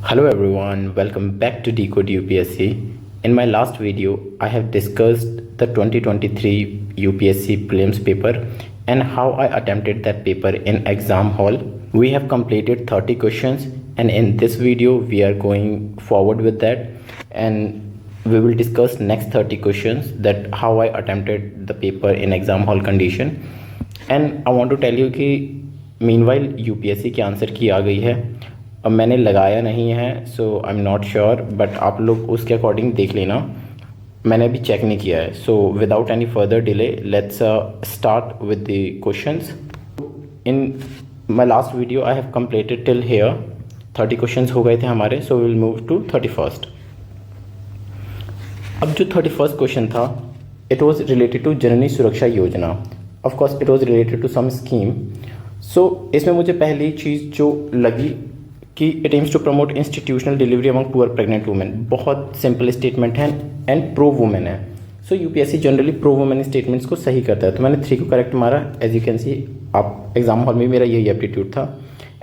Hello everyone, welcome back to Decode UPSC. In my last video, I have discussed the 2023 UPSC prelims paper and how I attempted that paper in exam hall. We have completed 30 questions and in this video we are going forward with that and we will discuss next 30 questions that how I attempted the paper in exam hall condition. And I want to tell you कि meanwhile UPSC की answer key आ गई है. अब मैंने लगाया नहीं है so I am not sure but आप लोग उसके अकॉर्डिंग देख लेना. मैंने अभी चेक नहीं किया है. So without any further delay let's start with the questions. In my last video I have completed till here 30 questions हो गए थे हमारे. So will move to 31st. अब जो 31st क्वेश्चन था it was related to Janani Suraksha Yojana. Of course it was related to some scheme. So इसमें मुझे पहली चीज़ जो लगी कि it aims to promote institutional delivery among poor pregnant women. बहुत सिंपल स्टेटमेंट है एंड प्रो वुमेन है. So UPSC generally pro women statements को सही करता है. तो मैंने 3 को करेक्ट मारा. एज यू कैन सी आप एग्जाम हॉल में मेरा यही एप्टीट्यूड था.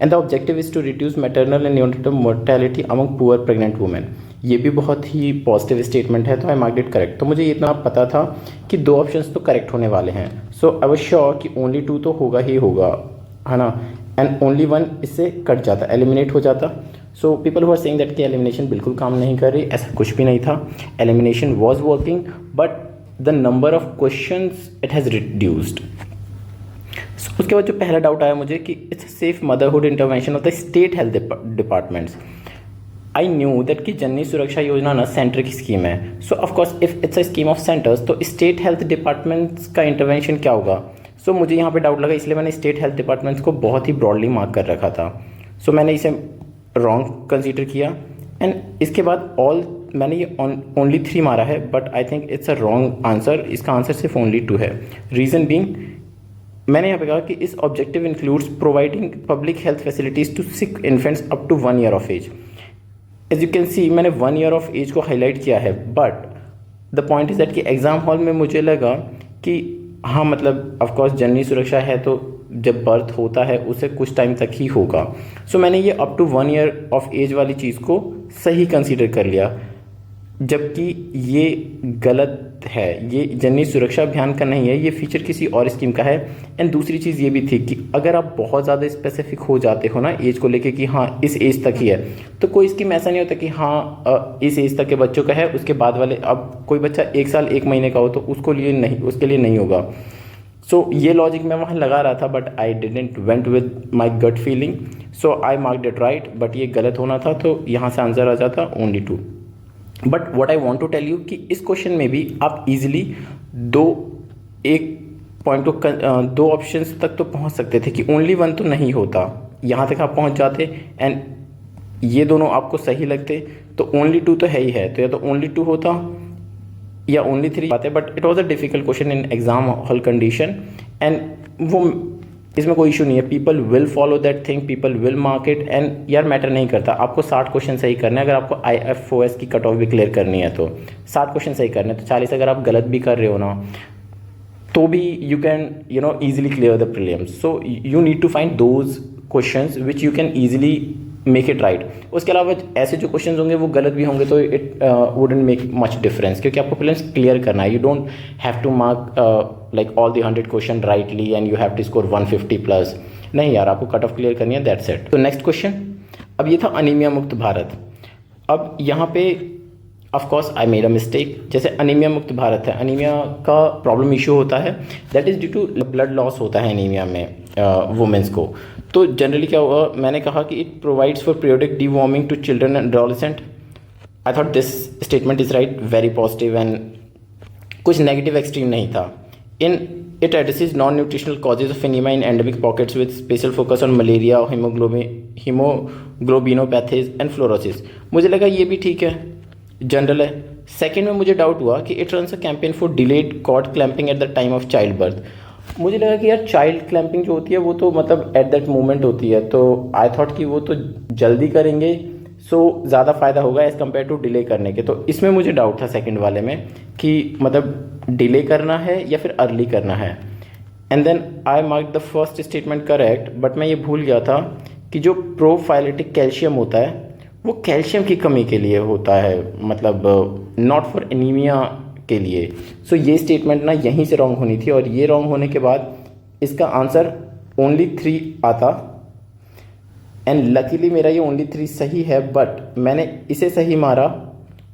And the objective is to reduce maternal and neonatal mortality among poor pregnant women. ये भी बहुत ही पॉजिटिव स्टेटमेंट है तो आई मार्क्ड इट करेक्ट. तो मुझे इतना पता था कि 2 ऑप्शंस तो करेक्ट होने वाले हैं. सो आई वाज श्योर कि ओनली 2 तो होगा ही होगा, है ना. एंड ओनली 1 इससे कट जाता, एलिमिनेट हो जाता. So people who are saying that कि एलिमिनेशन बिल्कुल काम नहीं कर रही, ऐसा कुछ भी नहीं था. Elimination was working but the number of questions it has reduced. उसके बाद जो पहला डाउट आया मुझे कि it's safe motherhood intervention of the state health departments. I knew that कि जननी सुरक्षा योजना ना सेंटर की स्कीम है. So of course if it's a scheme of centres तो स्टेट हेल्थ डिपार्टमेंट्स का इंटरवेंशन क्या होगा. सो मुझे यहाँ पे डाउट लगा, इसलिए मैंने स्टेट हेल्थ डिपार्टमेंट्स को बहुत ही ब्रॉडली मार्क कर रखा था. सो मैंने इसे रॉन्ग कंसीडर किया. एंड इसके बाद मैंने ये ओनली 3 मारा है but I think it's a wrong answer. इसका आंसर सिर्फ ओनली 2 है. रीज़न बीइंग मैंने यहाँ पे कहा कि इस objective includes providing public health facilities to sick infants up to 1 year of age. As you can see मैंने 1 ईयर ऑफ एज को हाईलाइट किया है but the point is that कि एग्ज़ाम हॉल में मुझे लगा कि हाँ मतलब ऑफकोर्स जननी सुरक्षा है तो जब बर्थ होता है उसे कुछ टाइम तक ही होगा. सो मैंने ये up to 1 year of age वाली चीज़ को सही कंसीडर कर लिया जबकि ये गलत है. ये जननी सुरक्षा अभियान का नहीं है, ये फीचर किसी और स्कीम का है. एंड दूसरी चीज़ ये भी थी कि अगर आप बहुत ज़्यादा स्पेसिफिक हो जाते हो ना एज को लेके कि हाँ इस एज तक ही है तो कोई स्कीम ऐसा नहीं होता कि हाँ इस एज तक के बच्चों का है उसके बाद वाले. अब कोई बच्चा 1 साल 1 महीने का हो तो उसके लिए नहीं होगा. सो ये लॉजिक मैं वहाँ लगा रहा था but I didn't went with my gut feeling. So I marked it right but ये गलत होना था तो यहाँ से आंसर आ जाता only 2. But what I want to tell you कि इस क्वेश्चन में भी आप इजीली 2 ऑप्शंस तक तो पहुंच सकते थे कि ओनली 1 तो नहीं होता. यहाँ तक आप पहुंच जाते एंड ये दोनों आपको सही लगते तो ओनली 2 तो है ही है. तो या तो ओनली 2 होता या ओनली 3 आते. But it was a difficult question in exam hall condition and वो इसमें कोई इशू नहीं है. People will follow that thing, people will mark it. And यार मैटर नहीं करता, आपको 60 क्वेश्चन सही करने हैं. अगर आपको IFOS की कट ऑफ भी क्लियर करनी है तो 60 क्वेश्चन सही करने हैं. तो 40 अगर आप गलत भी कर रहे हो ना तो भी you can easily clear the prelims. So you need to find those questions which you can easily make it right. उसके अलावा ऐसे जो क्वेश्चंस होंगे वो गलत भी होंगे तो it wouldn't make much difference क्योंकि आपको प्रीलिम्स क्लियर करना है. You don't have to mark like all the 100 question rightly and you have to score 150 plus. नहीं यार, आपको कट ऑफ क्लियर करनी है, दैट्स इट. तो नेक्स्ट क्वेश्चन. अब ये था अनीमिया मुक्त भारत. अब यहाँ पे of course I made a mistake. जैसे अनीमिया मुक्त भारत है, अनीमिया का प्रॉब्लम इशू होता है that is due to blood loss होता है अनीमिया में वुमेंस को. तो जनरली क्या हुआ, मैंने कहा कि it provides for periodic deworming to children and adolescent. I thought this statement is right, very positive and कुछ नेगेटिव एक्सट्रीम नहीं था. In it addresses non nutritional causes of anaemia in endemic pockets with special focus on malaria, haemoglobinopathies and fluorosis. मुझे लगा ये भी ठीक है, general है. सेकेंड में मुझे डाउट हुआ कि it runs a campaign for delayed cord clamping at the time of childbirth. मुझे लगा कि यार चाइल्ड क्लैंपिंग जो होती है वो तो मतलब एट दैट मोमेंट होती है तो आई थॉट कि वो तो जल्दी करेंगे सो ज़्यादा फ़ायदा होगा एज़ कम्पेयर टू डिले करने के. तो इसमें मुझे डाउट था सेकंड वाले में कि मतलब डिले करना है या फिर अर्ली करना है. And then I mark the first statement correct but मैं ये भूल गया था कि जो प्रोफाइलेटिक कैल्शियम होता है वो कैल्शियम की कमी के लिए होता है, मतलब नॉट फॉर एनीमिया के लिए। सो ये स्टेटमेंट ना यहीं से रॉन्ग होनी थी, और ये रॉन्ग होने के बाद इसका आंसर ओनली 3 आता, एंड लकीली मेरा ये ओनली 3 सही है। बट मैंने इसे सही मारा,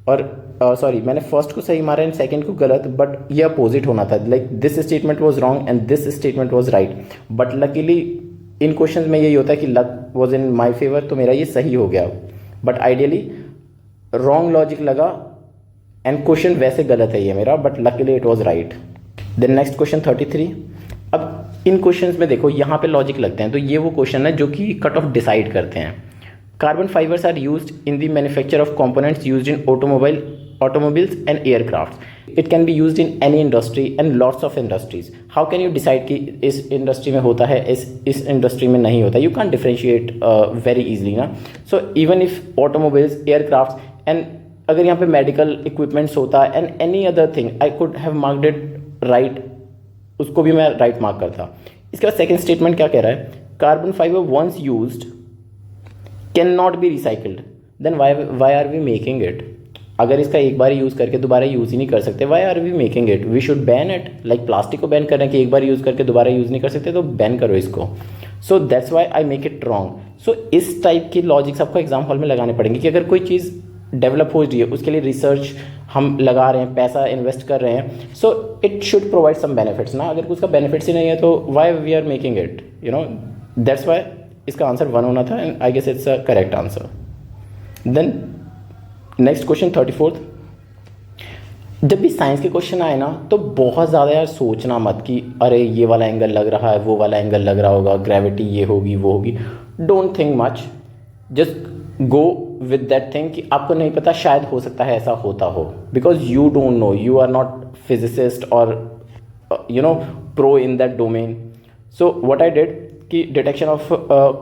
और सॉरी मैंने फर्स्ट को सही मारा एंड सेकंड को गलत, बट ये अपोजिट होना था। Like this statement was wrong and this statement was right, but luckily in questions में यही होता है कि luck was in my favour, तो मेरा ये सही हो गया। बट आइडियली रॉन्ग लॉजिक लगा एंड क्वेश्चन वैसे गलत है ये मेरा, but luckily it was right. Then next question 33। अब इन क्वेश्चंस में देखो यहाँ पे लॉजिक लगते हैं, तो ये वो क्वेश्चन है जो कि कट ऑफ डिसाइड करते हैं। Carbon fibres are used in the manufacture of components used in automobiles and aircrafts. It can be used in any industry and lots of industries. How can you decide कि इस industry में होता है, इस industry में नहीं होता? You can't differentiate very easily ना. So even if automobiles, aircrafts and अगर यहाँ पे medical equipments होता है and any other thing, I could have marked it right, उसको भी मैं right mark करता। इसके बाद second statement क्या कह रहा है? Carbon fiber once used cannot be recycled. Then why are we making it? अगर इसका एक बार यूज़ करके दोबारा यूज़ ही नहीं कर सकते, why are we making it? We should ban it. Like plastic को बैन करने कि एक बार यूज़ करके दोबारा यूज़ नहीं कर सकते, तो बैन करो इसको। So that's why I make it wrong. So इस टाइप की लॉजिक्स आपको एग्जाम हॉल में लगाने पड़ेंगे कि अगर कोई चीज़ डेवलप हो रही है, उसके लिए रिसर्च हम लगा रहे हैं, पैसा इन्वेस्ट कर रहे हैं, so it should provide some benefits ना। अगर उसका बेनिफिट्स ही नहीं है तो why we are making it, you know. That's why इसका आंसर 1 होना था, and I guess it's a correct answer. Then next question 34। जब भी साइंस के क्वेश्चन आए ना, तो बहुत ज़्यादा यार सोचना मत कि अरे ये वाला एंगल लग रहा है, वो वाला एंगल लग रहा होगा, ग्रेविटी ये होगी वो होगी। Don't think much, just go with that thing कि आपको नहीं पता, शायद हो सकता है ऐसा होता हो, because you don't know, you are not physicist और you know pro in that domain. So what I did कि detection of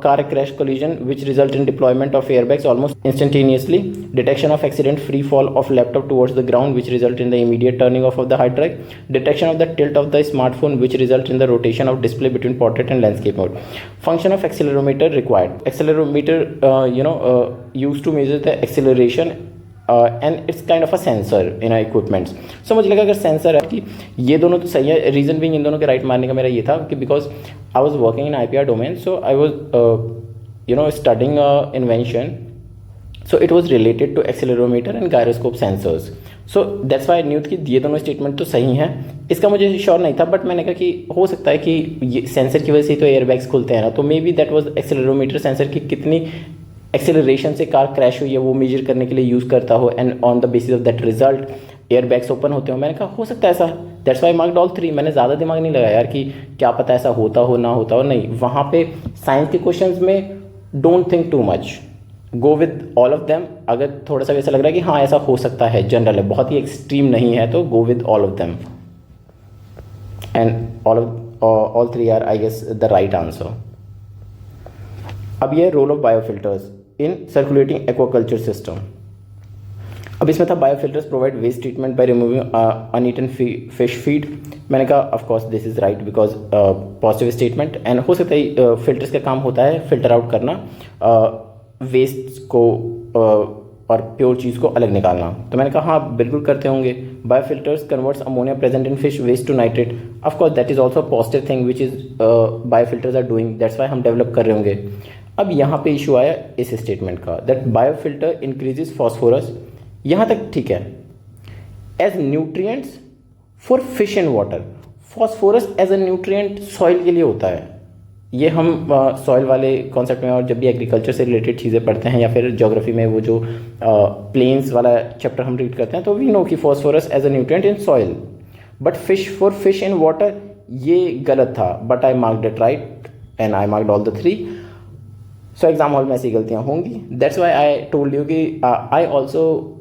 car crash collision which result in deployment of airbags almost instantaneously, detection of accident free fall of laptop towards the ground which result in the immediate turning off the hard drive, detection of the tilt of the smartphone which result in the rotation of display between portrait and landscape mode, function of accelerometer required, accelerometer use to measure the acceleration and it's kind of a sensor in equipments. So मुझे लगा अगर sensor है कि ये दोनों तो सही है। रीजन भी इन दोनों के राइट मारने का मेरा ये था कि because I was working in IPR domain, so I was studying invention, so it was related to accelerometer and gyroscope sensors. So that's why news की ये दोनों स्टेटमेंट तो सही हैं। इसका मुझे श्योर नहीं था, बट मैंने कहा कि हो सकता है कि ये सेंसर की वजह से तो एयरबैग्स खुलते हैं ना, तो may be that was accelerometer sensor की कितनी एक्सेलरेशन से कार क्रैश हुई है वो मेजर करने के लिए यूज़ करता हो, and on the basis of that result airbags open होते हो। मैंने कहा हो सकता है ऐसा, दैट्स वाई मार्क्ड ऑल 3। मैंने ज़्यादा दिमाग नहीं लगाया यार कि क्या पता ऐसा होता हो ना होता हो, नहीं। वहाँ पे साइंस के क्वेश्चंस में don't think too much, go with all of them. अगर थोड़ा सा वैसा लग रहा है कि हाँ ऐसा हो सकता है, जनरल है, बहुत ही एक्सट्रीम नहीं है, तो go with all of them, and all 3 are I guess the right answer. अब ये role of biofilters in circulating aquaculture system. अब इसमें था biofilters provide waste treatment by removing uneaten fish feed. मैंने कहा of course this is right because positive statement, and हो सकता है फिल्टर्स का काम होता है फिल्टर आउट करना, वेस्ट को और प्योर चीज़ को अलग निकालना। तो मैंने कहा हाँ बिल्कुल करते होंगे। Biofilters converts ammonia present in fish waste to nitrate. Of course that is also positive thing which is biofilters are doing, that's why हम डेवलप कर रहे होंगे। अब यहाँ पे इशू आया इस स्टेटमेंट का, दैट बायोफिल्टर इंक्रीजेस फॉस्फोरस। यहाँ तक ठीक है, as nutrients for fish and water. Phosphorus as a nutrient soil के लिए होता है। ये हम सॉइल वाले कॉन्सेप्ट में, और जब भी एग्रीकल्चर से रिलेटेड चीज़ें पढ़ते हैं या फिर ज्योग्राफी में वो जो प्लेन्स वाला चैप्टर हम रीड करते हैं, तो वी नो कि phosphorus as a nutrient in soil, but fish for fish in water ये गलत था, but I marked it right and I marked all the 3। So exam hall में ऐसी गलतियाँ होंगी, that's why I told you कि I also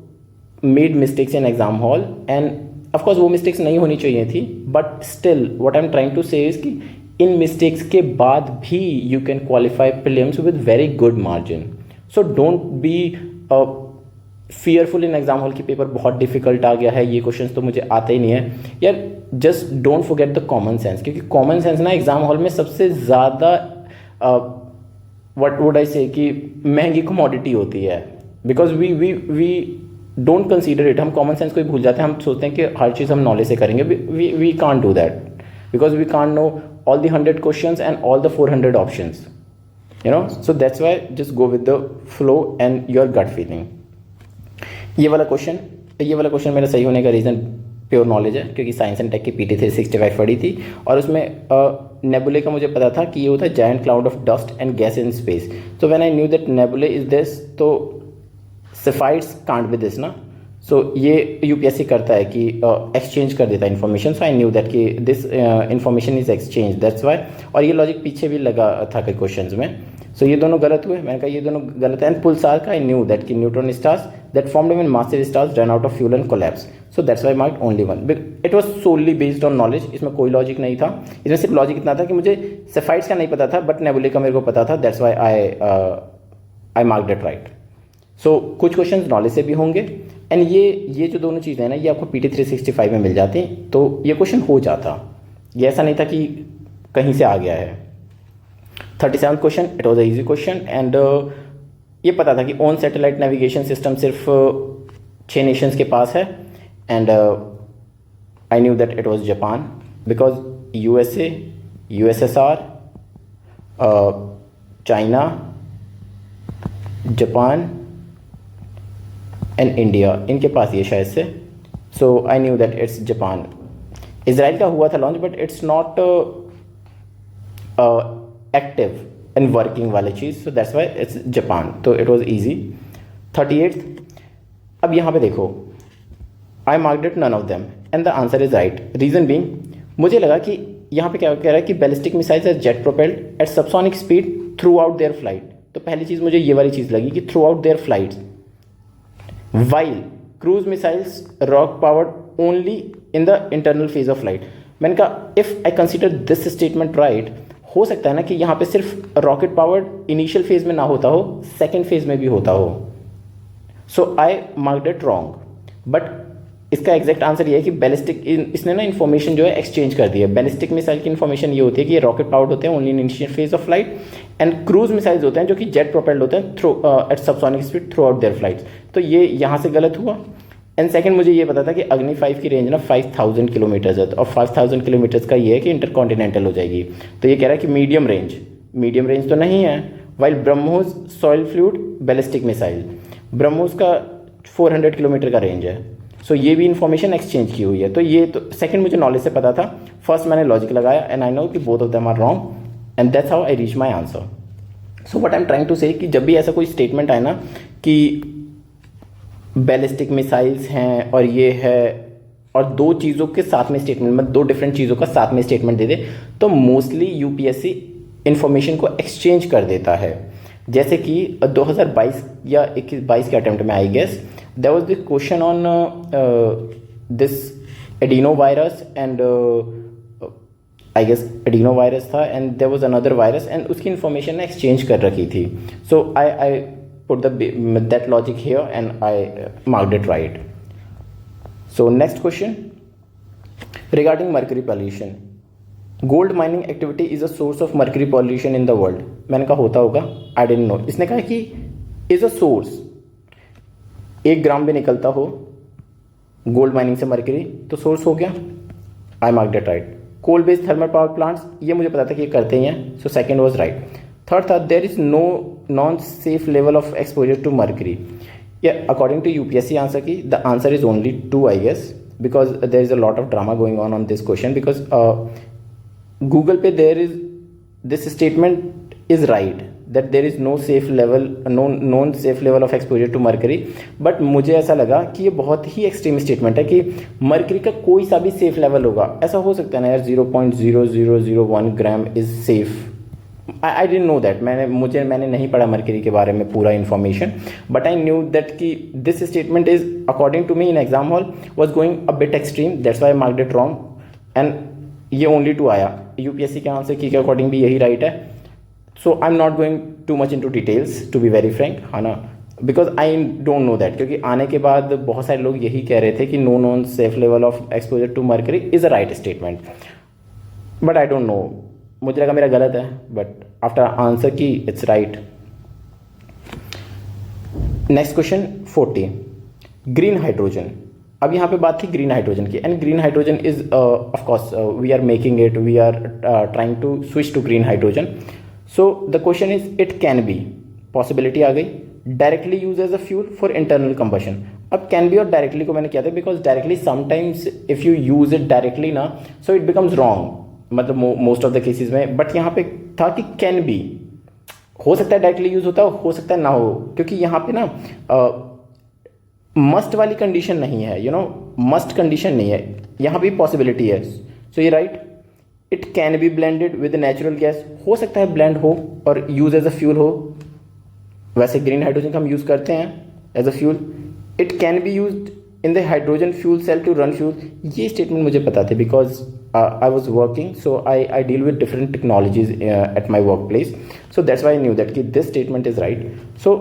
made mistakes in exam hall, and of course वो mistakes नहीं होनी चाहिए थी, but still what I am trying to say is कि इन मिस्टेक्स के बाद भी you can qualify prelims with very good margin. So don't be fearful in exam hall की पेपर बहुत डिफिकल्ट आ गया है, ये क्वेश्चन तो मुझे आते ही नहीं है यार। Just don't forget the common sense, क्योंकि कॉमन सेंस ना एग्जाम हॉल में सबसे ज़्यादा व्हाट वुड आई से कि महंगी कमोडिटी होती है। Because we don't consider it, हम कॉमन सेंस को ही भूल जाते हैं, हम सोचते हैं कि हर चीज़ हम नॉलेज से करेंगे. We can't do that because we can't know all the 100 questions and all the 400 options, you know. So that's why just go with the flow and your gut feeling. ये वाला क्वेश्चन मेरा सही होने का reason pure knowledge है, क्योंकि science and take की PT 365 पढ़ी थी और उसमें नेबुले का मुझे पता था कि ये होता है giant cloud of dust and gas in space. So when I knew that नेबुले is this, तो सेफाइड्स कांट बी दिस ना. सो ये यूपीएससी करता है कि एक्सचेंज कर देता है information. So I knew that कि this information is exchange, that's why. और ये लॉजिक पीछे भी लगा था कई क्वेश्चंस में. सो ये दोनों गलत हुए. मैंने कहा ये दोनों गलत है. एंड पुलसार का आई न्यू दैट कि neutron stars that formed when massive stars run out of fuel and collapse. So that's why marked only 1. It was solely based on knowledge. इसमें कोई लॉजिक नहीं था. इसमें सिर्फ लॉजिक इतना था कि मुझे सेफाइड्स का नहीं पता था बट नेबुले का मेरे को पता था. That's why I marked it right. So कुछ क्वेश्चन नॉलेज से भी होंगे. एंड ये जो दोनों चीज़ें हैं ना, ये आपको PT 365 में मिल जाती हैं, तो ये क्वेश्चन हो जाता. ये ऐसा नहीं था कि कहीं से आ गया है. 37th question, it was a easy question. And ये पता था कि ऑन सैटेलाइट नेविगेशन सिस्टम सिर्फ 6 नेशंस के पास है. And I knew that it was Japan because USA, USSR, China, Japan and India, इनके पास ये शायद से. So I knew that it's Japan. Israel का हुआ था launch but it's not active and working वाली चीज़. So that's why it's Japan. तो इट वाज इजी. 38th. अब यहाँ पे देखो, I marked it none of them and the answer is right. Reason being, मुझे लगा कि यहाँ पे क्या कह रहा है कि ballistic missiles are jet propelled at subsonic speed throughout their flight. तो पहली चीज़ मुझे ये वाली चीज़ लगी कि throughout their flights, while cruise missiles rocket powered only in the internal phase of flight. मैंने कहा if I consider this statement right, हो सकता है ना कि यहाँ पे सिर्फ रॉकेट पावर्ड इनिशियल फेज में ना होता हो, सेकेंड फेज में भी होता हो. सो I marked it wrong. But इसका एग्जैक्ट आंसर ये है कि बैलिस्टिक, इसने ना इन्फॉर्मेशन जो है एक्सचेंज कर दी है. बैलिस्टिक मिसाइल की इन्फॉर्मेशन ये होती है कि ये रॉकेट पावर्ड होते हैं only in initial phase of flight, and cruise missiles होते हैं जो कि जेट प्रोपेल्ड होते हैं through at subsonic speed throughout their flights. तो ये यहाँ से गलत हुआ. एंड सेकंड, मुझे ये पता था कि अग्नि 5 की रेंज ना 5000 किलोमीटर्स है, और 5000 किलोमीटर्स का ये है कि इंटरकॉन्टिनेंटल हो जाएगी. तो ये कह रहा है कि मीडियम रेंज तो नहीं है. While BrahMos soil fluid ballistic missile, BrahMos का 400 किलोमीटर का रेंज है. सो ये भी इन्फॉर्मेशन एक्सचेंज की हुई है. तो ये तो सेकंड मुझे नॉलेज से पता था. फर्स्ट मैंने लॉजिक लगाया एंड आई नो कि both of them are wrong and that's how I reach my answer. So what I am trying to say कि जब भी ऐसा कोई स्टेटमेंट आए ना कि बैलिस्टिक मिसाइल्स हैं और ये है, और दो चीज़ों के साथ में स्टेटमेंट में, दो डिफरेंट चीज़ों का साथ में स्टेटमेंट दे दे, तो मोस्टली यूपीएससी इन्फॉर्मेशन को एक्सचेंज कर देता है. जैसे कि 2022 या 21-22 के अटेम्प्ट में I guess there was the question on this adenovirus and I guess adenovirus था and there was another virus and उसकी इन्फॉर्मेशन ने एक्सचेंज कर रखी थी. सो आई put that logic here and I marked it right. So next question regarding mercury pollution. Gold mining activity is a source of mercury pollution in the world. मैंने कहा होता होगा, I didn't know. इसने कहा कि is a source, 1 ग्राम भी निकलता हो गोल्ड माइनिंग से मर्करी तो सोर्स हो गया. I marked it right. Coal based thermal power plants, ये मुझे पता था कि ये करते ही हैं. So second was right. Third था there is no non safe level of exposure to mercury. या according to UPSC answer key the answer is only 2 I guess, because there is a lot of drama going on this question. Because Google पे there is this statement is right that there is no safe level, non safe level of exposure to mercury. But मुझे ऐसा लगा कि ये बहुत ही extreme statement है कि mercury का कोई सा भी सेफ लेवल होगा. ऐसा हो सकता है ना यार, 0.0001 gram is safe. I didn't know that. मैंने नहीं पढ़ा मर्करी के बारे में पूरा information, but I knew that कि this statement is according to me in exam hall was going a bit extreme. That's why I marked it wrong and ये only 2 आया. यूपीएससी के आंसर की के अकॉर्डिंग भी यही राइट है. So I am not going too much into details to be very frank, है ना, because I don't know that. क्योंकि आने के बाद बहुत सारे लोग यही कह रहे थे कि no non safe level of exposure to mercury is a right statement, but I don't know. मुझे लगा मेरा गलत है, बट आफ्टर आंसर की it's right. Next question 40, green hydrogen. अब यहाँ पे बात थी ग्रीन हाइड्रोजन की, and green hydrogen is of course we are making it, we are trying to switch to green hydrogen. So the question is it can be, possibility आ गई, directly use as a fuel for internal combustion. अब can be और directly को मैंने किया था because directly sometimes if you use it directly ना, so it becomes wrong, मतलब most of the cases में। बट यहाँ पे था कि कैन बी, हो सकता है डायरेक्टली यूज होता हो सकता है ना हो, क्योंकि यहाँ पे ना मस्ट वाली कंडीशन नहीं है, यू नो, मस्ट कंडीशन नहीं है, यहाँ भी पॉसिबिलिटी है। सो ये right, it can B blended with natural gas, हो सकता है ब्लेंड हो और यूज एज अ फ्यूल हो। वैसे ग्रीन हाइड्रोजन का हम यूज करते हैं as a fuel. It can be used in the hydrogen fuel cell to run fuel, ये स्टेटमेंट मुझे पता थे because I was working, so I deal with different technologies at my work place, so that's why I knew that कि this statement is right. So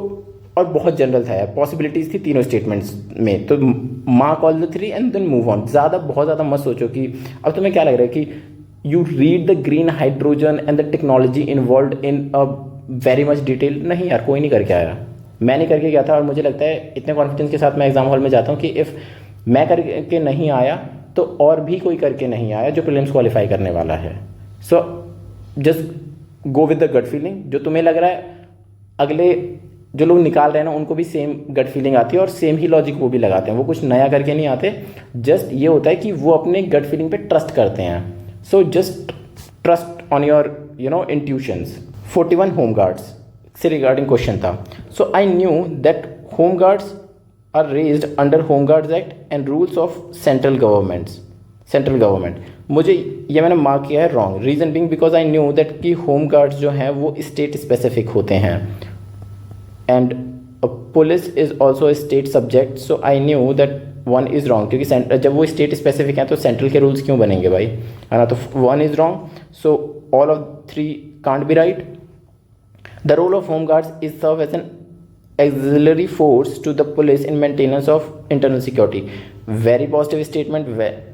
और बहुत general था यार, possibilities थी तीनों स्टेटमेंट्स में, तो mark all the 3 and then move on. बहुत ज़्यादा मत सोचो कि अब तुम्हें क्या लग रहा है कि you read the green hydrogen and the technology involve in a very much detail. नहीं यार, कोई नहीं करके आया, मैं नहीं करके गया था, और मुझे लगता है इतने कॉन्फिडेंस के साथ मैं एग्जाम हॉल में जाता हूँ कि इफ़ मैं करके नहीं आया तो और भी कोई करके नहीं आया जो प्रीलिम्स क्वालिफाई करने वाला है। So just go with the gut feeling, जो तुम्हें लग रहा है अगले जो लोग निकाल रहे हैं ना उनको भी सेम गट फीलिंग आती है और सेम ही लॉजिक वो भी लगाते हैं, वो कुछ नया करके नहीं आते, जस्ट ये होता है कि वो अपने गट फीलिंग पे ट्रस्ट करते हैं। So just trust on your you know intuitions. 41 home guards से रिगार्डिंग क्वेश्चन था। So I knew that home guards are raised under home guards act and rules of central government. मुझे ये मैंने mark किया है wrong, reason being because I knew that कि home guards जो हैं वो स्टेट स्पेसिफिक होते हैं and police is also state subject, so I knew that one is wrong, क्योंकि जब वो स्टेट स्पेसिफिक हैं तो सेंट्रल के रूल्स क्यों बनेंगे भाई, है ना। तो one is wrong, so all of 3 can't be right. The role of home guards is serve as an auxiliary force to the police in maintenance of internal security। Very positive statement,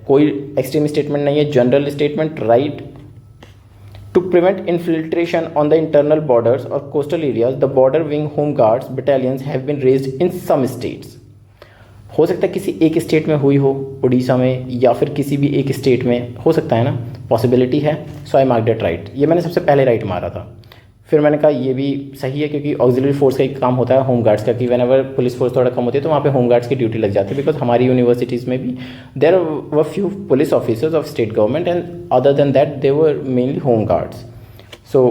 कोई extreme statement नहीं है, general statement, right. To prevent infiltration on the internal borders और coastal areas the border wing home guards battalions have been raised in some states. हो सकता है किसी एक state में हुई हो, उड़ीसा में, या फिर किसी भी एक स्टेट में हो सकता है ना, पॉसिबिलिटी है। So I mark that right, ये मैंने सबसे पहले राइट मारा था। फिर मैंने कहा ये भी सही है क्योंकि ऑक्सिलरी फोर्स का एक काम होता है होम गार्ड्स का, कि व्हेनेवर पुलिस फोर्स थोड़ा कम होती है तो वहाँ पे होम गार्ड्स की ड्यूटी लग जाती है, बिकॉज हमारी यूनिवर्सिटीज़ में भी there were few police officers of state government and other than that they were mainly home guards. So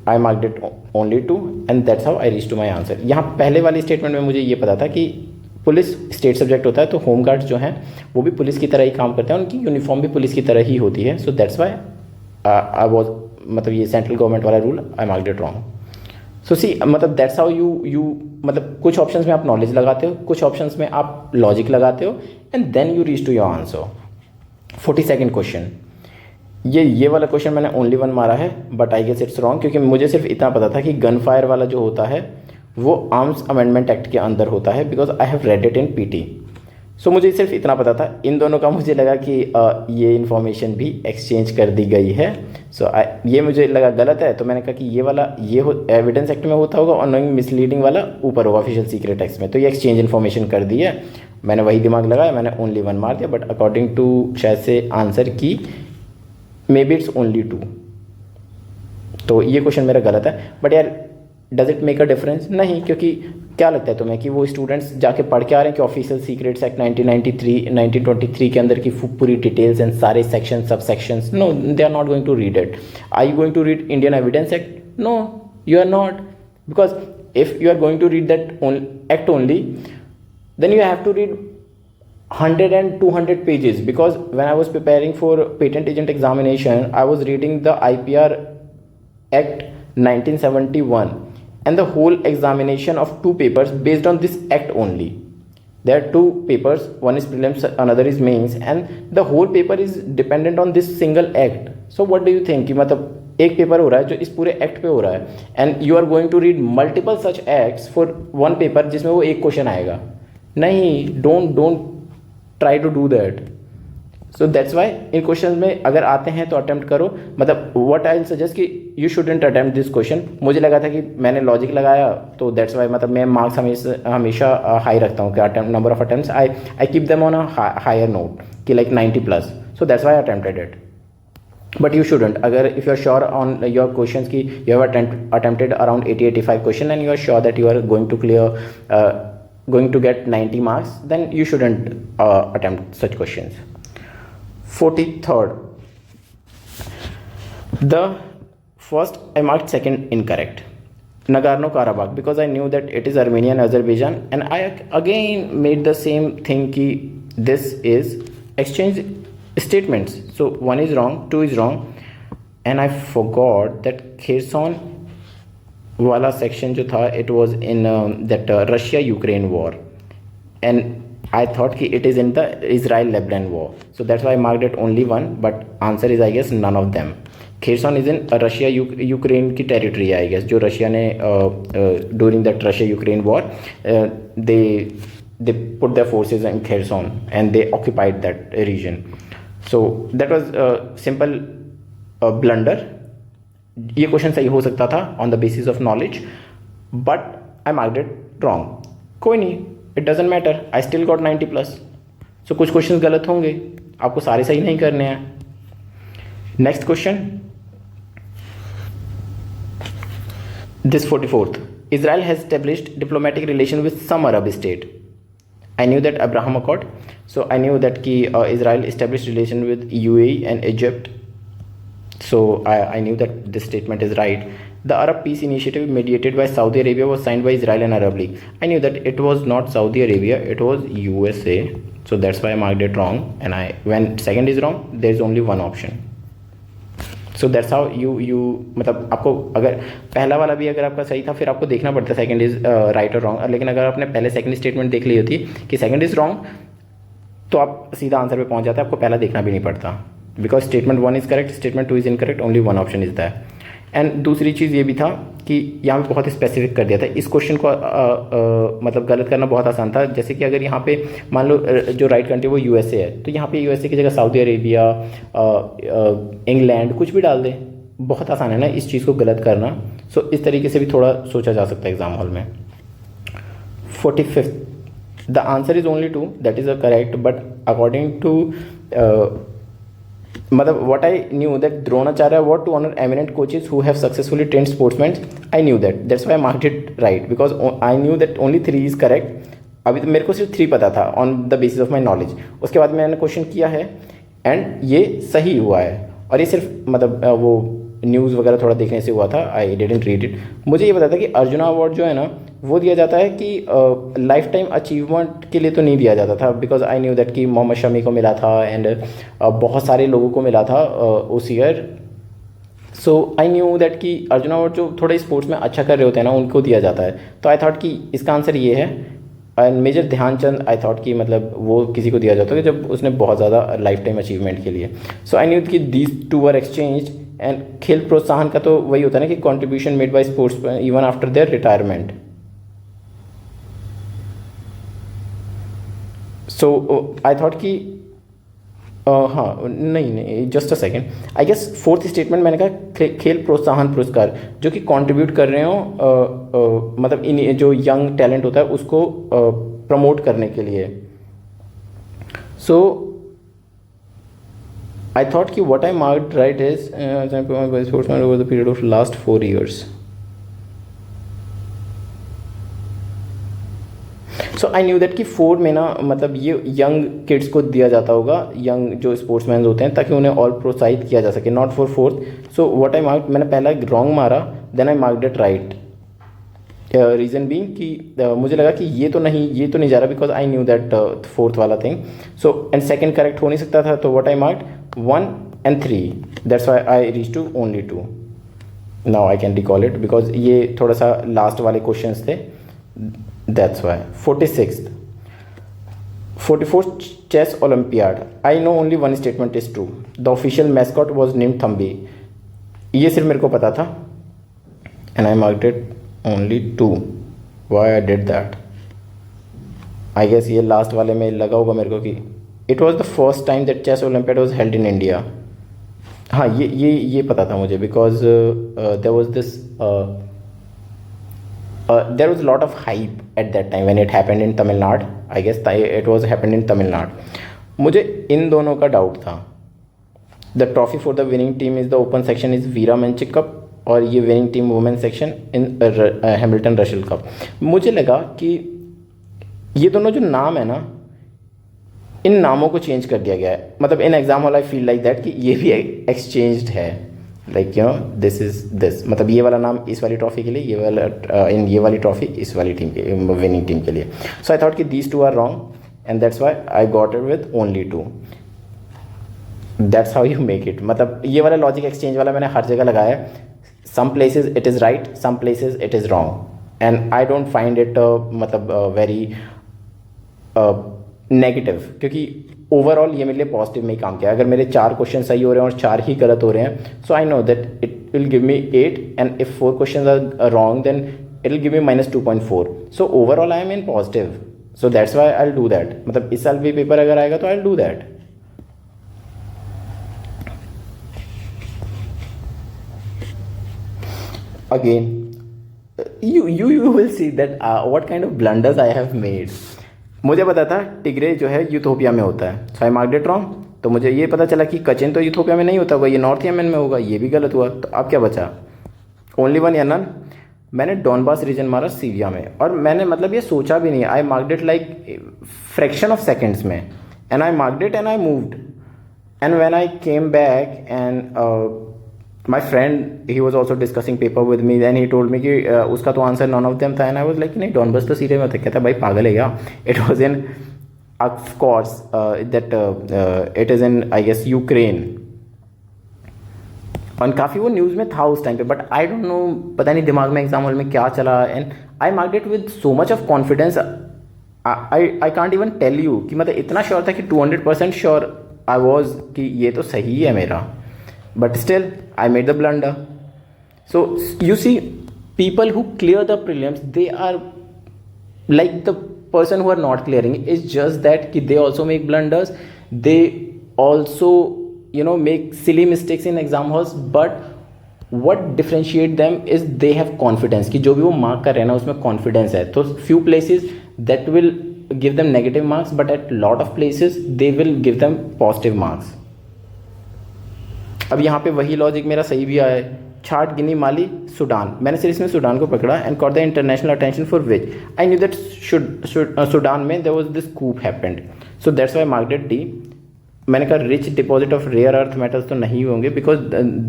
I marked it only 2 and that's how I reach to my answer. यहाँ पहले वाली statement में मुझे ये पता था कि police state subject होता है तो होम गार्ड्स जो हैं वो भी पुलिस की तरह ही काम करते हैं, उनकी यूनिफॉर्म भी पुलिस की तरह ही होती है। So that's why I was, मतलब ये सेंट्रल गवर्नमेंट वाला rule I marked it wrong. So see, मतलब दैट्स हाउ यू मतलब कुछ ऑप्शंस में आप नॉलेज लगाते हो, कुछ ऑप्शंस में आप लॉजिक लगाते हो and then you reach to your answer. 42nd question, ये वाला क्वेश्चन मैंने ओनली 1 मारा है, but I guess it's wrong, क्योंकि मुझे सिर्फ इतना पता था कि गन फायर वाला जो होता है वो आर्म्स अमेंडमेंट एक्ट के अंदर होता है, because I have read it in PT. सो मुझे सिर्फ इतना पता था। इन दोनों का मुझे लगा कि ये इन्फॉर्मेशन भी एक्सचेंज कर दी गई है। सो ये मुझे लगा गलत है, तो मैंने कहा कि ये वाला एविडेंस एक्ट में होता होगा और नॉइंग मिसलीडिंग वाला ऊपर होगा ऑफिशियल सीक्रेट एक्ट में, तो ये एक्सचेंज इन्फॉर्मेशन कर दी है। मैंने वही दिमाग लगाया, मैंने ओनली 1 मार दिया, बट अकॉर्डिंग टू शायद से आंसर की मे बी इट्स ओनली 2, तो ये क्वेश्चन मेरा गलत है। बट यार does it make a difference? नहीं, क्योंकि क्या लगता है तुम्हें कि वो स्टूडेंट्स जाके पढ़ के आ रहे हैं कि ऑफिशियल सीक्रेट्स एक्ट 1923 के अंदर की पूरी डिटेल्स एंड सारे सेक्शन सब sections? No, they are not going to read it. Are you going to read Indian evidence act? No, you are not, because if you are going to read that act only, then you have to read 100 and 200 pages, because when I was preparing for patent agent examination, I was reading the IPR Act 1971 and the whole examination of 2 papers based on this act only. There are 2 papers, one is prelims, another is mains, and the whole paper is dependent on this single act. So what do you think कि मतलब एक paper हो रहा है जो इस पूरे act पे हो रहा है, and you are going to read multiple such acts for one paper जिसमें वो एक क्वेश्चन आएगा? नहीं, don't try to do that. So that's why इन क्वेश्चन में अगर आते हैं तो अटेम्प्ट करो, मतलब व्हाट आई सजेस्ट कि you shouldn't attempt this question. मुझे लगा था कि मैंने लॉजिक लगाया तो दैट्स वाई, मतलब मैं मार्क्स हमेशा हाई रखता हूँ कि attempt number of attempts I keep them on a higher note कि like 90+, so that's why I attempted it. But you shouldn't, अगर if you are sure on your question की you have attempted around 80-85 question and you are sure that you are going to clear going to get 90 marks, then you shouldn't attempt such questions. 43rd, the first I marked second incorrect, Nagorno-Karabakh, because I knew that it is Armenia and Azerbaijan, and I again made the same thing ki this is exchange statements, so 1 is wrong, 2 is wrong, and I forgot that Kherson वाला section जो था it was in that Russia Ukraine war, and I thought कि it is in the Israel Lebanon war, so that's why I marked it only 1, but answer is I guess none of them. Kherson is in Russia Ukraine की territory है I guess, जो Russia ने during that Russia Ukraine war they put their forces in Kherson and they occupied that reason, so that was simple blunder. ये question सही हो सकता था on the basis of knowledge, but I marked it wrong. कोई नहीं, it doesn't matter, I still got 90+। सो कुछ question गलत होंगे, आपको सारे सही नहीं करने हैं। Next question, this 44th, Israel has established diplomatic relation with some Arab state. I knew that Abraham Accord, so I knew that ki Israel established relation with UAE and Egypt. So I knew that this statement is right. The Arab Peace Initiative mediated by Saudi Arabia was signed by Israel and Arab League. I knew that it was not Saudi Arabia, it was USA. So that's why I marked it wrong. And when second is wrong, there is only one option. So that's how you मतलब आपको अगर पहला वाला भी अगर आपका सही था फिर आपको देखना पड़ता सेकंड इज राइट और रॉन्ग, लेकिन अगर आपने पहले सेकंड स्टेटमेंट देख ली होती कि सेकंड इज रॉन्ग तो आप सीधा आंसर पे पहुंच जाते, आपको पहला देखना भी नहीं पड़ता, because statement 1 is correct, statement 2 is incorrect, only one option is that. And दूसरी चीज़ ये भी था कि यहाँ पे बहुत स्पेसिफिक कर दिया था इस क्वेश्चन को, मतलब गलत करना बहुत आसान था। जैसे कि अगर यहाँ पे मान लो जो राइट कंट्री वो यूएसए है, तो यहाँ पे यूएसए की जगह सऊदी अरेबिया, इंग्लैंड कुछ भी डाल दे, बहुत आसान है ना इस चीज़ को गलत करना। सो इस तरीके से भी थोड़ा सोचा जा सकता है एग्जाम हॉल में। 45th, the answer is only 2, that is a correct, but according to मतलब what I knew that Dronacharya award to honor eminent coaches who have successfully trained sportsmen, I knew that, that's why I marked it right, because I knew that only 3 is correct। अभी तो मेरे को सिर्फ 3 पता था on the basis of my knowledge, उसके बाद मैंने क्वेश्चन किया है एंड ये सही हुआ है, और ये सिर्फ मतलब वो न्यूज़ वगैरह थोड़ा देखने से हुआ था, आई डिडंट रीड इट। मुझे ये पता था कि अर्जुना अवार्ड जो है ना वो दिया जाता है कि लाइफ टाइम अचीवमेंट के लिए तो नहीं दिया जाता था, बिकॉज आई न्यू दैट कि मोहम्मद शमी को मिला था एंड बहुत सारे लोगों को मिला था उस year. So I knew that कि अर्जुना अवार्ड जो थोड़े स्पोर्ट्स में अच्छा कर रहे होते हैं ना उनको दिया जाता है, तो आई थॉट कि इसका आंसर ये है। And major Dhyanchand I thought कि मतलब वो किसी को दिया जाता है जब उसने बहुत ज़्यादा लाइफ टाइम अचीवमेंट के लिए। सो आई न्यू कि दीज 2 वर एक्सचेंज। एंड खेल प्रोत्साहन का तो वही होता है ना कि contribution made by sports even after their retirement. So I thought कि हाँ नहीं just a second, I guess 4th statement मैंने कहा खेल प्रोत्साहन पुरस्कार जो कि कंट्रीब्यूट कर रहे हो मतलब इन जो यंग टैलेंट होता है उसको प्रमोट करने के लिए। सो आई थॉट कि what I marked right is sportsman over the period of last 4 years। So I knew that कि 4 में ना मतलब ये यंग किड्स को दिया जाता होगा, यंग जो स्पोर्ट्समैन होते हैं, ताकि उन्हें और प्रोत्साहित किया जा सके, not for 4th। So what I marked, मैंने पहला रॉन्ग मारा then I marked it right. Reason being कि मुझे लगा कि ये तो नहीं जा रहा, because I knew that 4th वाला thing. So and second correct हो नहीं सकता था, तो what I marked 1 and 3, that's why I reach to only 2। Now I can recall it because ये थोड़ा सा लास्ट वाले क्वेश्चन थे, that's why। 46th, 44th chess olympiad, I know only one statement is true, the official mascot was named Thambi। ये सिर्फ मेरे को पता था and I marked it only 2, why I did that, I guess ये last वाले में लगा होगा मेरे को कि it was the first time that chess olympiad was held in India. हाँ, ये पता था मुझे, because there was this there was a lot of hype at that time when it happened in Tamil Nadu. I guess it was happened in Tamil Nadu. मुझे इन दोनों का doubt था. The trophy for the winning team is the open section is Vera Menchik cup, और ये winning team women section in Hamilton Russell cup. मुझे लगा कि ये दोनों जो नाम है ना, इन नामों को चेंज कर दिया गया है. मतलब इन exam hall I feel like that कि ये भी एक्सचेंज्ड है. Like you know this is this, मतलब ये वाला नाम इस वाली ट्रॉफी के लिए, ये वाला ये वाली ट्रॉफी इस वाली टीम के विनिंग टीम के लिए. सो आई थॉट कि these two are wrong and that's why I got it with only 2. That's how you make it. मतलब ये वाला लॉजिक एक्सचेंज वाला मैंने हर जगह लगाया है. Some places it is right, some places it is wrong, and I don't find it मतलब very negative, क्योंकि ओवरऑल ये मेरे लिए पॉजिटिव में ही काम किया. अगर मेरे 4 क्वेश्चन सही हो रहे हैं और 4 ही गलत हो रहे हैं, so I know that it will give me 8, and if 4 question are wrong then it will give me -2.4. So overall I am in positive. So that's why I will do that. मतलब इस साल भी paper अगर आएगा तो I will do that. Again, you will see that what kind of blunders I have made. मुझे पता था टिग्रे जो है यूथोपिया में होता है, so I marked it wrong. तो मुझे ये पता चला कि कचिन तो यूथोपिया में नहीं होता होगा, ये नॉर्थ यमन में होगा, ये भी गलत हुआ. तो अब क्या बचा? ओनली वन या नन. मैंने डॉनबास रीजन मारा सीरिया में, और मैंने मतलब ये सोचा भी नहीं. I marked it like fraction of seconds में, and I marked it and I moved. And when I came back and my friend, he was also discussing paper with me, then he told me कि उसका तो answer none of them था, and I was like नहीं, Donbas तो Syria में था. कहता भाई पागल है क्या? It was in of course that it is in I guess Ukraine. और काफ़ी वो न्यूज़ में था उस टाइम पे, बट आई डोंट नो, पता नहीं दिमाग में एग्जाम हॉल में क्या चला, and I marked it with so much of confidence. I can't even tell you कि मतलब इतना श्योर था कि 200% श्योर आई वॉज कि ये तो सही है मेरा. But still, I made the blunder. So you see, people who clear the prelims, they are like the person who are not clearing. It's just that they also make blunders. They also, make silly mistakes in exam halls. But what differentiate them is they have confidence. कि जो भी वो mark कर रहे हैं ना, उसमें confidence है. तो few places that will give them negative marks, but at lot of places they will give them positive marks. अब यहाँ पे वही लॉजिक मेरा सही भी आया है. छाट, गिनी, माली, सूडान. मैंने सिर्फ इसमें सूडान को पकड़ा and caught the international attention for which I knew that Sudan में there was this coup happened. So that's why marked it D. मैंने कहा rich deposit of rare earth metals तो नहीं होंगे, बिकॉज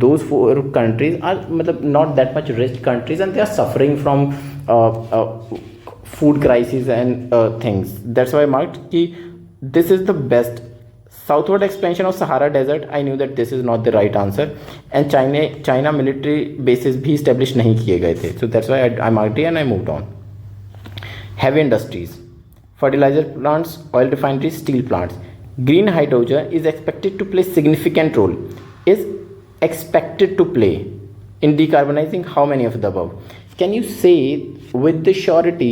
दोज 4 कंट्रीज आर मतलब not that much rich countries, and they are suffering from food crisis and things. That's why marked कि this is the best. Southward expansion of Sahara Desert, I knew that this is not the right answer, and China military bases भी established नहीं किए गए थे. So that's why I marked it and I moved on. Heavy industries, fertilizer plants, oil refineries, steel plants. Green hydrogen is expected to play significant role. Is expected to play in decarbonizing how many of the above? Can you say with the surety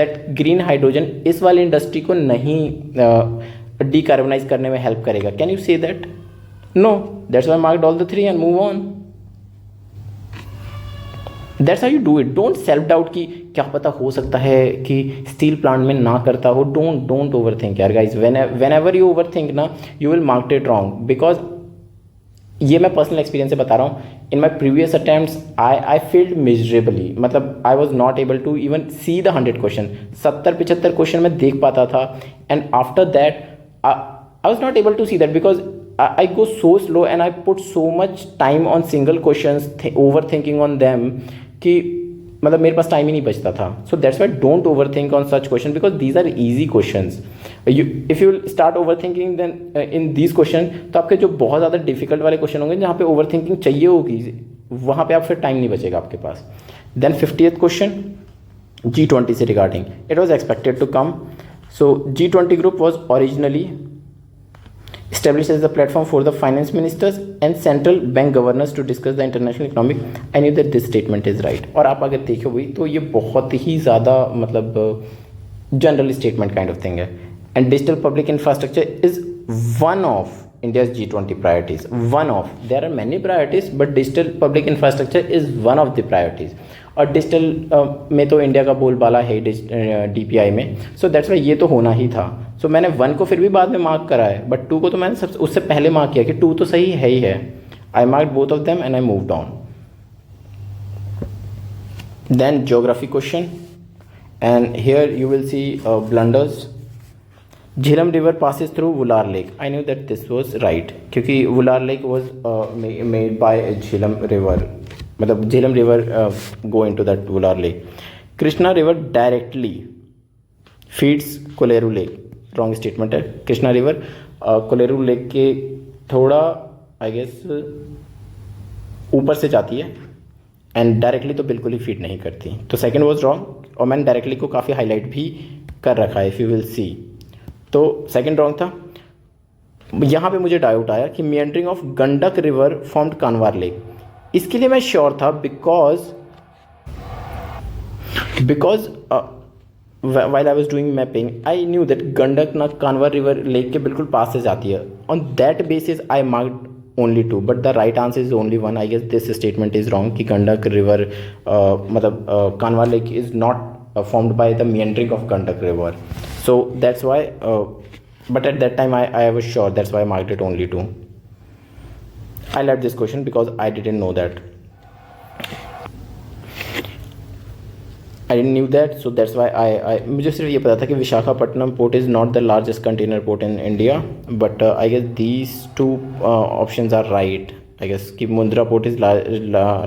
that green hydrogen इस वाली industry को नहीं decarbonize करने में help करेगा? Can you say that? No. That's why marked all the 3 and move on. That's how you do it. Don't self doubt कि क्या पता हो सकता है कि स्टील प्लांट में ना करता हो. डोंट ओवर थिंक यार guys. Whenever you over think ना, you will mark it wrong. Because ये मैं पर्सनल एक्सपीरियंस से बता रहा हूँ. In my previous attempts I failed miserably. मतलब I was not able to even see the 100 question. 70-75 question मैं देख पाता था, and after that I was not able to see that because I go so slow and I put so much time on single questions, overthinking on them कि मतलब मेरे पास time ही नहीं बचता था. So that's why don't overthink on such questions because these are easy questions. If you start overthinking then in these questions, तो आपके जो बहुत ज़्यादा डिफिकल्ट वाले क्वेश्चन होंगे जहाँ पे ओवरथिंकिंग चाहिए होगी, वहाँ पे आप फिर टाइम नहीं बचेगा आपके पास. Then 50th question, G20 से regarding. It was expected to come. So G20 group was originally established as the platform for the finance ministers and central bank governors to discuss the international economic. I knew that this statement is right. और आप अगर देखो भाई तो ये बहुत ही ज़्यादा मतलब general statement kind of thing है. And digital public infrastructure is one of India's G20 priorities. One of. There are many priorities, but digital public infrastructure is one of the priorities. और डिजिटल में तो India का बोलबाला है DPI में, सो that's Y ये तो होना ही था. सो मैंने 1 को फिर भी बाद में मार्क करा है, बट 2 को तो मैंने सबसे उससे पहले मार्क किया कि 2 तो सही है ही है. I mark both of them and I moved on. Then geography question, and here you will see blunders. Jhelum river passes through Wular lake. I knew that this was right, क्योंकि Wular lake was made by Jhelum river, मतलब Jhelum river go into that Wular lake. Krishna river directly feeds Kolleru lake. Wrong statement है. Krishna river Kolleru lake के थोड़ा I guess ऊपर से जाती है, and directly तो बिल्कुल ही फीड नहीं करती. तो सेकंड वॉज रॉन्ग, और मैंने डायरेक्टली को काफ़ी हाईलाइट भी कर रखा है, इफ़ यू विल सी. तो सेकंड रॉन्ग था. यहाँ पे मुझे डाउट आया कि meandering of Gandak river formed Kanwar lake. इसके लिए मैं श्योर था because while I was doing mapping, I knew that Gandak ना कानवार रिवर लेक के बिल्कुल पास से जाती है. On that basis I marked only 2, but the right answer is only 1. I guess this statement is wrong कि गंडक रिवर मतलब कानवार lake is not formed by the meandering of Gandak river. So that's why, but at that time I was sure, that's why I marked it only 2. I left this question because I didn't know that. I didn't knew that, so that's why I मुझे सिर्फ ये पता था कि Visakhapatnam port is not the largest container port in India, but I guess these 2 options are right. I guess कि Mundra port is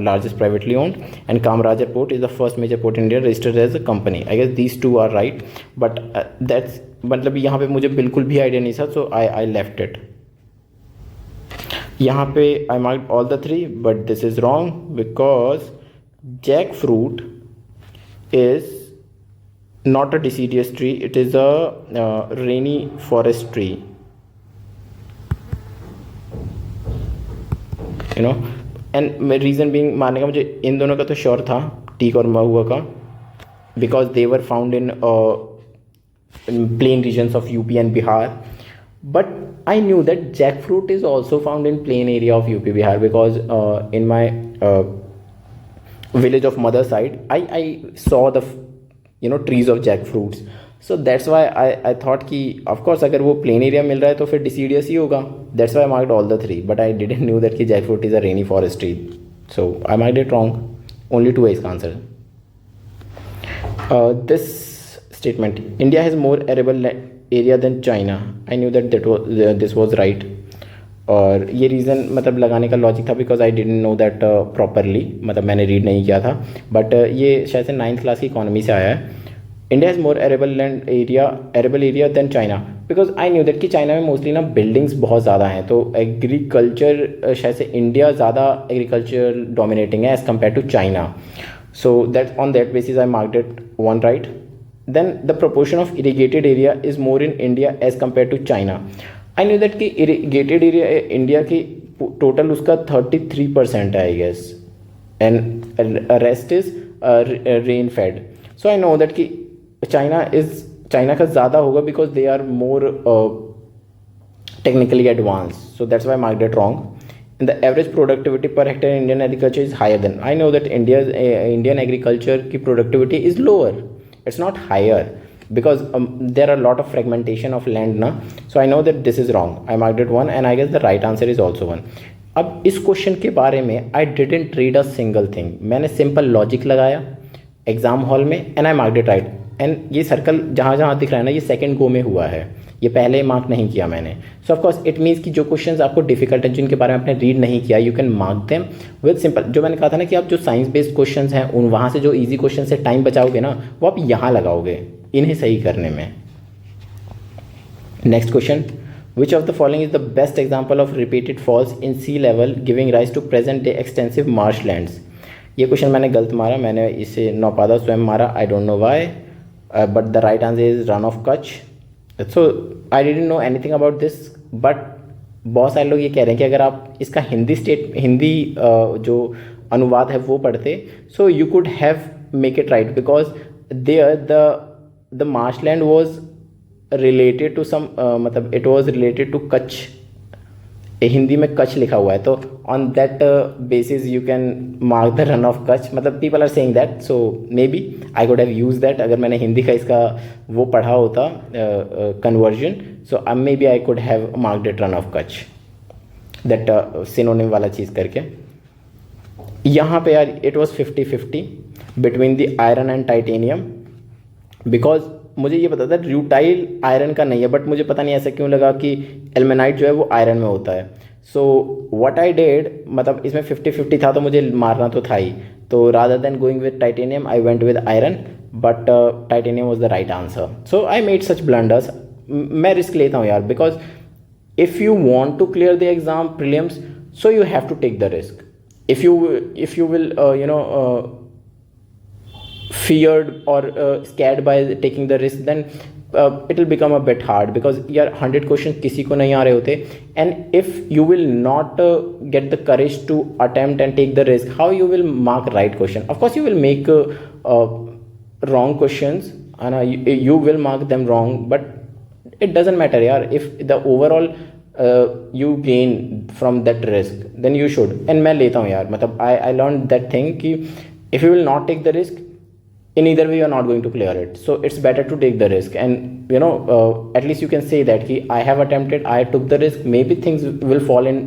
largest privately owned, and Kamarajar port is the first major port in India registered as a company. I guess these 2 are right, but that's मतलब यहाँ पे मुझे बिल्कुल भी idea नहीं था, so I left it. यहाँ पे I marked all the 3, but this is wrong because jackfruit is not a deciduous tree, it is a rainy forest tree. You know, and reason being मानने का मुझे इन दोनों का तो श्योर था, teak और महुआ का, because they were found in plain regions of UP and Bihar. But I knew that jackfruit is also found in plain area of UP Bihar, because in my village of mother side I saw the trees of jackfruits. So that's why I thought कि of course अगर वो plain area मिल रहा है तो फिर deciduous ही होगा. That's why I marked all the 3, but I didn't knew that कि jackfruit is a rainy forest tree. So I marked it wrong. Only 2 is answer. This statement, India has more arable area than China. I knew that this was right. और ये reason मतलब लगाने का logic था because I didn't know that properly, मतलब मैंने read नहीं किया था, बट ये शायद से 9th क्लास की इकोनॉमी से आया है. India has more arable area than China, because I knew that कि चाइना में मोस्टली ना बिल्डिंग्स बहुत ज़्यादा हैं, तो एग्रीकल्चर शायद से इंडिया ज़्यादा एग्रीकल्चर डोमिनेटिंग है as compare to China. So that on that basis I marked it 1 right. Then the proportion of irrigated area is more in India as compare to China. I knew that कि irrigated area India की total उसका 33% है I guess, and rest is rain fed. So I know that कि China का ज़्यादा होगा because they are more technically advance. So that's why marked it wrong. And the average productivity per hectare in Indian agriculture is higher than. I know that Indian agriculture की productivity is lower. It's not higher because there are a lot of fragmentation of land ना. So I know that this is wrong. I marked it 1 and I guess the right answer is also 1. अब इस question के बारे में I didn't read a single thing. मैंने simple logic लगाया exam hall में and I marked it right. And ये circle जहाँ जहाँ दिख रहा है ना, ये सेकंड गो में हुआ है, ये पहले मार्क नहीं किया मैंने. सो ऑफ कोर्स इट मीन्स कि जो क्वेश्चंस आपको डिफिकल्ट हैं, जिनके बारे में आपने रीड नहीं किया, you can mark them with simple. जो मैंने कहा था ना कि आप जो साइंस बेस्ड क्वेश्चंस हैं उन वहाँ से जो इजी क्वेश्चन से टाइम बचाओगे ना, वो आप यहाँ लगाओगे इन्हें सही करने में. Next question, which of the following is the best example of repeated falls in sea level giving rise to present day extensive marshlands. ये क्वेश्चन मैंने गलत मारा, मैंने इसे नौपादा स्वयं मारा. I don't know why, but the right answer is run of Kutch. So I didn't know anything about this, but बहुत सारे लोग ये कह रहे हैं कि अगर आप इसका हिंदी जो अनुवाद है वो पढ़ते, so you could have make it right because there the marshland was related to some, मतलब it was related to Kutch, Hindi में कच्छ लिखा हुआ है, तो on that basis you can mark the run of Kutch, मतलब people are saying that, so may be I could have use that अगर मैंने हिंदी का इसका वो पढ़ा होता conversion, so may be I could have marked it run of Kutch, that synonym वाला चीज़ करके। यहाँ पे यार it was 50-50 between the iron and titanium, because मुझे ये पता था र्यूटाइल आयरन का नहीं है, बट मुझे पता नहीं ऐसा क्यों लगा कि एल्मेनाइट जो है वो आयरन में होता है। सो व्हाट आई डिड, मतलब इसमें 50-50 था तो मुझे मारना तो था ही, तो rather than going with titanium I went with iron, but titanium was the right answer. So I made such blunders. मैं रिस्क लेता हूँ यार, because if you want to clear the exam prelims, so you have to take the risk. if you will feared or scared by taking the risk, then it will become a bit hard, because यार 100 question किसी को नहीं आ रहे होते, and if you will not get the courage to attempt and take the risk, how you will mark right question? Of course you will make wrong questions and you will mark them wrong, but it doesn't matter यार, if the overall you gain from that risk, then you should. and मैं लेता हूँ यार, मतलब I learned that thing कि if you will not take the risk, in either way you are not going to clear it, so it's better to take the risk, and at least you can say that कि I have attempted, I took the risk, maybe things will fall in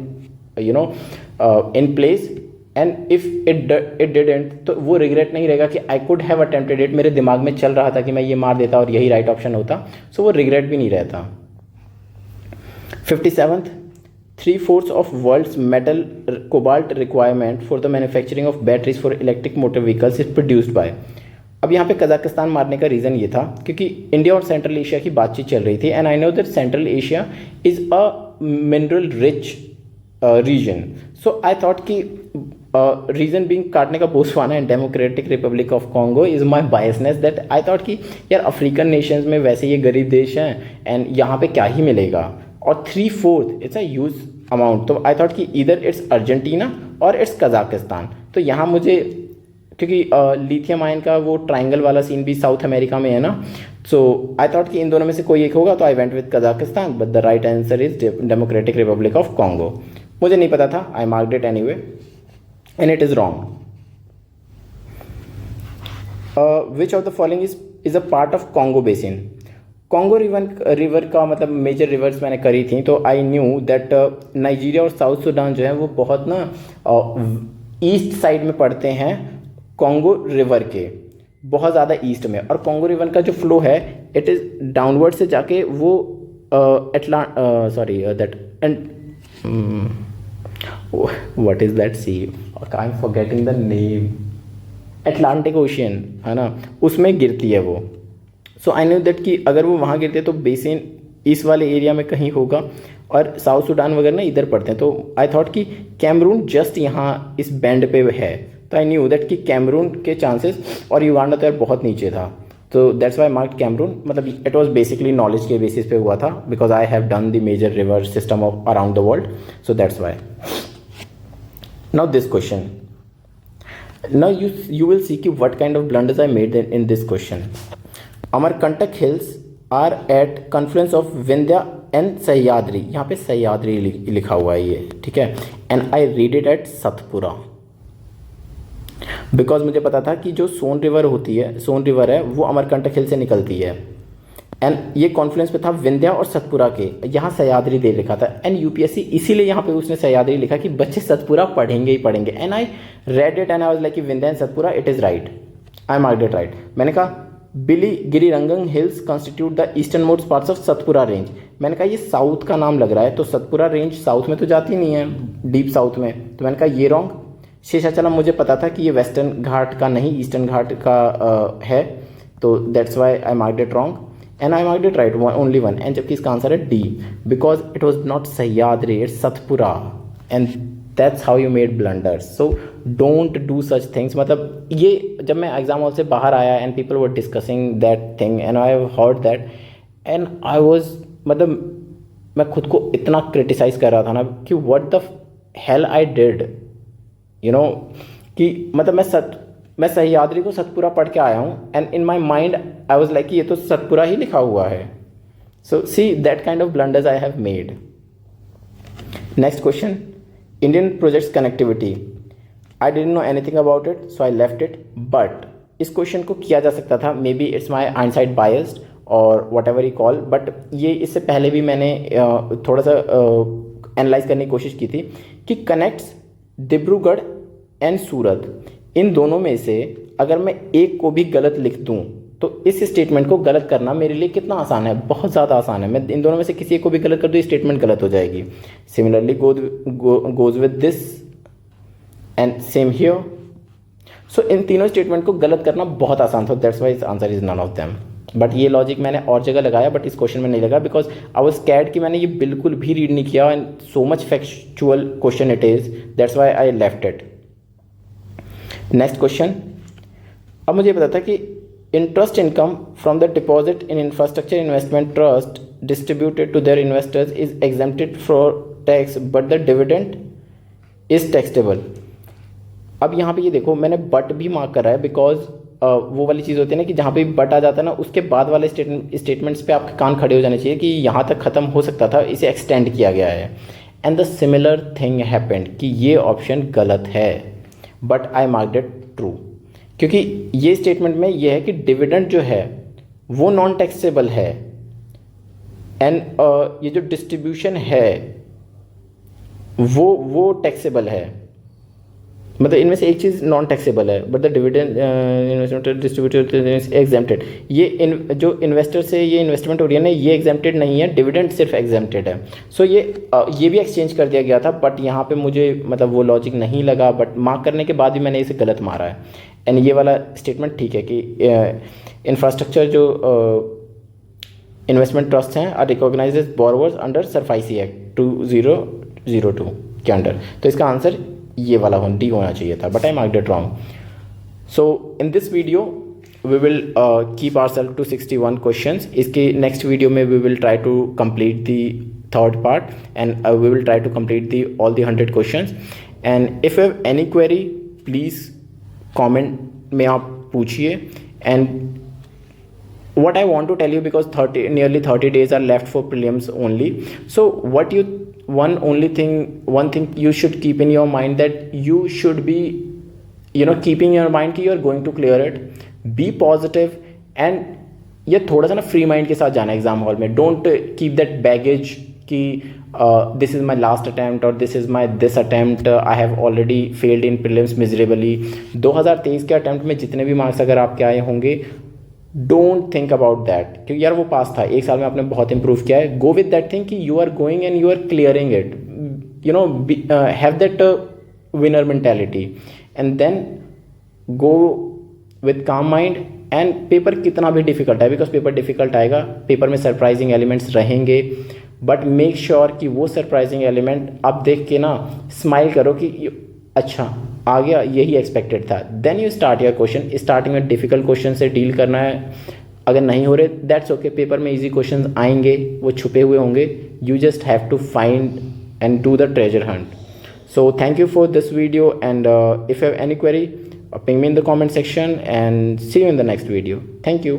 in place, and if it didn't, तो वो regret नहीं रहेगा कि I could have attempted it, मेरे दिमाग में चल रहा था कि मैं ये मार देता और यही राइट ऑप्शन होता, so वो रिग्रेट भी नहीं रहता। 57th, 3/4 of world's metal cobalt requirement for the manufacturing of batteries for electric motor vehicles is produced by। अब यहाँ पे कजाकिस्तान मारने का रीज़न ये था क्योंकि इंडिया और सेंट्रल एशिया की बातचीत चल रही थी, and I know that central Asia is a mineral rich region, so I thought कि रीजन बीइंग काटने का Botswana and democratic Republic of Congo is my biasness, that I thought कि यार अफ्रीकन नेशंस में वैसे ये गरीब देश हैं एंड यहाँ पे क्या ही मिलेगा, और 3/4 इट्स अ ह्यूज अमाउंट, तो आई थॉट कि इधर इट्स अर्जेंटीना और इट्स कजाकिस्तान। तो यहाँ मुझे क्योंकि लिथियम आयन का वो ट्राइंगल वाला सीन भी साउथ अमेरिका में है ना, सो आई थॉट कि इन दोनों में से कोई एक होगा, तो I went with Kazakhstan, but the right answer is Democratic Republic of Congo. मुझे नहीं पता था, I marked it anyway and it is wrong. Which of the following is a part of Congo basin? Congo river का मतलब major rivers मैंने करी थी, तो आई न्यू दैट नाइजीरिया और साउथ सूडान जो है वो बहुत ना ईस्ट साइड में पड़ते हैं कॉन्गो रिवर के, बहुत ज़्यादा ईस्ट में, और कॉन्गो रिवर का जो फ्लो है इट इज़ डाउनवर्ड से जाके वो what is that sea, I am forgetting the name, Atlantic Ocean है ना, उसमें गिरती है वो। सो आई नो दैट कि अगर वो वहाँ गिरते तो बेसिन इस वाले एरिया में कहीं होगा, और साउथ सूडान वगैरह ना इधर पड़ते हैं, तो आई थॉट कि कैमरून जस्ट यहाँ इस बैंड पे है, तो आई न्यू दैट कि कैमरून के चांसेस, और युगांडा तो यार बहुत नीचे था, तो दैट्स वाई मार्क्ड कैमरून, मतलब इट वाज बेसिकली नॉलेज के बेसिस पे हुआ था, because I have done the major river system of around the world, so that's why. Now this question, now you will see कि what kind of blunders I made in this question. Amarkantak hills are at confluence of Vindhya and Sahyadri, यहाँ पे सह्याद्री लिखा हुआ है ये, ठीक है, and I read it at Satpura, because मुझे पता था कि जो सोन रिवर होती है, सोन रिवर है वो अमरकंटक हिल से निकलती है, एंड ये कॉन्फ्लुएंस पे था विंध्या और सतपुरा के, यहाँ सह्याद्री दे लिखा था, एंड यूपीएससी इसीलिए यहाँ पे उसने सह्याद्री लिखा कि बच्चे सतपुरा पढ़ेंगे ही पढ़ेंगे, and I read it and I was like Vindhya and Satpura, it is right, I marked it right. मैंने कहा Biligirirangan hills constitute the eastern most parts of Satpura range, मैंने कहा ये साउथ का नाम लग रहा है, तो सतपुरा रेंज साउथ में तो जाती नहीं है, डीप साउथ में, तो मैंने कहा ये रॉन्ग। शेषाचलम मुझे पता था कि ये वेस्टर्न घाट का नहीं ईस्टर्न घाट का है, तो that's why I marked it wrong, and I marked it right only one, and जबकि इसका आंसर है D, because it was not Sahyadri, it's Satpura, and that's how you made blunders, so don't do such things. मतलब ये जब मैं exam hall से बाहर आया and people were discussing that thing and I have heard that, and I was, मतलब मैं खुद को इतना क्रिटिसाइज कर रहा था ना कि what the hell I did, you know, कि मतलब मैं सह्याद्री को सतपुरा पढ़ के आया हूँ, and in my mind I was like कि ये तो सतपुरा ही लिखा हुआ है, So see that kind of blunders I have made. Next question, Indian projects connectivity. I didn't know anything about it, so I left it. But इस question को किया जा सकता था, may be it's my hindsight biased और whatever you call, but ये इससे पहले भी मैंने थोड़ा सा एनालाइज करने की कोशिश की थी कि कनेक्ट्स डिब्रूगढ़ एंड सूरत, इन दोनों में से अगर मैं एक को भी गलत लिख दूं तो इस स्टेटमेंट को गलत करना मेरे लिए कितना आसान है, बहुत ज़्यादा आसान है। मैं इन दोनों में से किसी एक को भी गलत कर दूँ, स्टेटमेंट गलत हो जाएगी। Similarly goes with this and same here. So इन तीनों स्टेटमेंट को गलत करना बहुत आसान था, that's why answer is none of them. But ये लॉजिक मैंने और जगह लगाया, बट इस क्वेश्चन में नहीं लगा, बिकॉज आई वाज स्कैर्ड कि मैंने ये बिल्कुल भी रीड नहीं किया and so much factual question it is, that's why I left it. Next question, अब मुझे पता था कि interest income from the deposit in infrastructure investment trust distributed to their investors is exempted for tax but the dividend is taxable. अब यहाँ पे ये देखो मैंने बट भी मार्क करा है, बिकॉज वो वाली चीज़ होती है ना कि जहाँ पे बट आ जाता है ना, उसके बाद वाले स्टेटमेंट्स पे आपके कान खड़े हो जाने चाहिए कि यहाँ तक ख़त्म हो सकता था, इसे एक्सटेंड किया गया है। And the similar thing happened कि ये ऑप्शन गलत है, but I marked it true, क्योंकि ये स्टेटमेंट में ये है कि डिविडेंड जो है वो नॉन टैक्सेबल है एंड ये जो डिस्ट्रीब्यूशन है वो टैक्सेबल है। मतलब इनमें से एक चीज़ नॉन टैक्सेबल है, but the dividend investment distributed exempted. ये जो इन्वेस्टर से ये इन्वेस्टमेंट हो रही है ना, ये एग्जेम्प्टेड नहीं है, डिविडेंड सिर्फ एग्जेम्प्टेड है। सो ये भी एक्सचेंज कर दिया गया था, बट यहाँ पे मुझे मतलब वो लॉजिक नहीं लगा, बट मार्क करने के बाद भी मैंने इसे गलत मारा है। एंड ये वाला स्टेटमेंट ठीक है कि इंफ्रास्ट्रक्चर जो इन्वेस्टमेंट ट्रस्ट हैं are recognised as borrowers under SARFAESI act 2002 के अंडर। तो इसका आंसर ये वाला डी होना चाहिए था, but I marked it wrong. So in this video we will keep ourself to 61 questions. इसके नेक्स्ट वीडियो में we will try to complete the third part and we will try to complete the all the 100 questions. And if you have any query please comment में आप पूछिए। And what I want to tell you, because nearly 30 days are left for prelims only, so one thing you should keep in your mind, that you should be keeping your mind कि you are going to clear it, be positive, and ये थोड़ा सा ना free mind के साथ जाना exam hall में। Don't keep that baggage कि this is my last attempt और this is my this attempt, I have already failed in prelims miserably. 2023 के अटैम्प्ट में जितने भी मार्क्स अगर आपके आए होंगे, डोंट थिंक अबाउट दैट, क्योंकि यार वो पास था, एक साल में आपने बहुत इंप्रूव किया है। गो विद दैट थिंग कि you are going and you are clearing it, have that winner mentality, and then go with calm mind. And paper कितना भी डिफिकल्ट है, बिकॉज पेपर डिफिकल्ट आएगा, पेपर में सरप्राइजिंग एलिमेंट्स रहेंगे, but make sure कि वो surprising element आप देख के ना स्माइल करो कि अच्छा आ गया, यही एक्सपेक्टेड था। Then you start your question. Starting में डिफिकल्ट क्वेश्चन से डील करना है, अगर नहीं हो रहे दैट्स ओके, पेपर में इजी क्वेश्चंस आएंगे, वो छुपे हुए होंगे, you just have to find and do the treasure hunt. So thank you for this video, and if you have any query ping me in the comment section, and see you in the next video. Thank you.